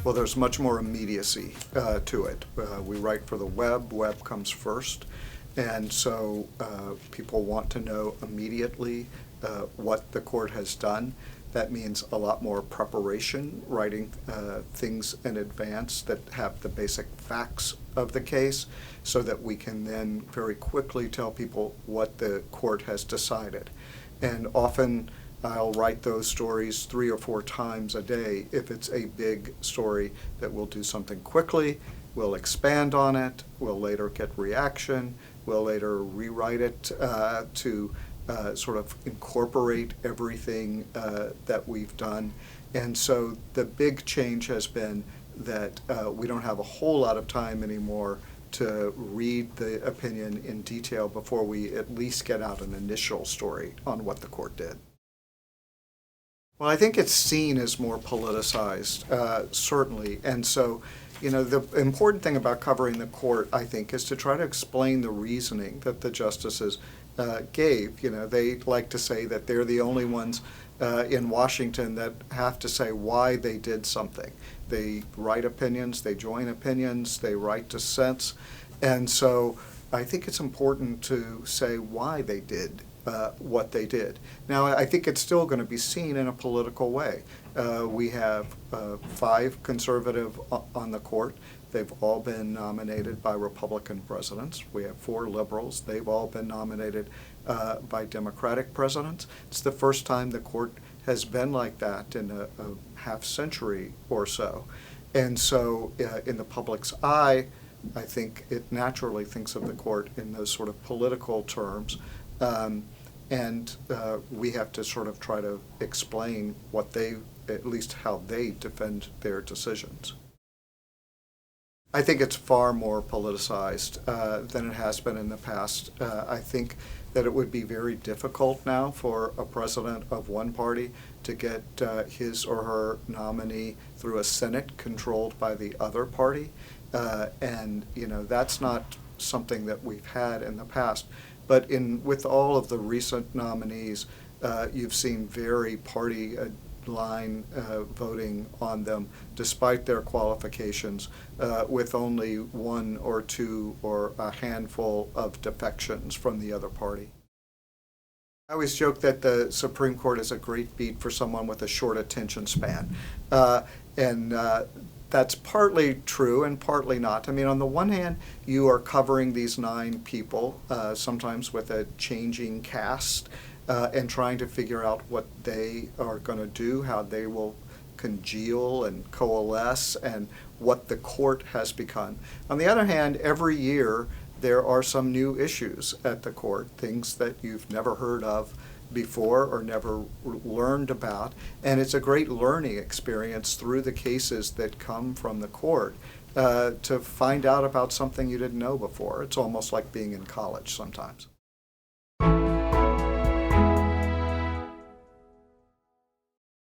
Well, there's much more immediacy to it. We write for the web. Web comes first. And so people want to know immediately what the court has done. That means a lot more preparation, writing things in advance that have the basic facts of the case so that we can then very quickly tell people what the court has decided. And often I'll write those stories 3 or 4 times a day. If it's a big story that we'll do something quickly, we'll expand on it, we'll later get reaction, we'll later rewrite it to sort of incorporate everything that we've done. And so the big change has been that we don't have a whole lot of time anymore to read the opinion in detail before we at least get out an initial story on what the court did. Well, I think it's seen as more politicized, certainly. And so, you know, the important thing about covering the court, I think, is to try to explain the reasoning that the justices gave. You know, they like to say that they're the only ones in Washington that have to say why they did something. They write opinions, they join opinions, they write dissents. And so I think it's important to say why they did what they did. Now, I think it's still going to be seen in a political way. We have 5 conservative on the court. They've all been nominated by Republican presidents. We have 4 liberals. They've all been nominated by Democratic presidents. It's the first time the court has been like that in a half century or so. And so in the public's eye, I think it naturally thinks of the court in those sort of political terms. And we have to sort of try to explain what they, at least how they defend their decisions. I think it's far more politicized than it has been in the past. I think that it would be very difficult now for a president of one party to get his or her nominee through a Senate controlled by the other party. And, you know, that's not something that we've had in the past. But with all of the recent nominees, you've seen very party line voting on them, despite their qualifications, with only 1 or 2 or a handful of defections from the other party. I always joke that the Supreme Court is a great beat for someone with a short attention span. That's partly true and partly not. I mean, on the one hand, you are covering these 9 people, sometimes with a changing cast, and trying to figure out what they are going to do, how they will congeal and coalesce, and what the court has become. On the other hand, every year there are some new issues at the court, things that you've never heard of before or never learned about, and it's a great learning experience through the cases that come from the court to find out about something you didn't know before. It's almost like being in college sometimes.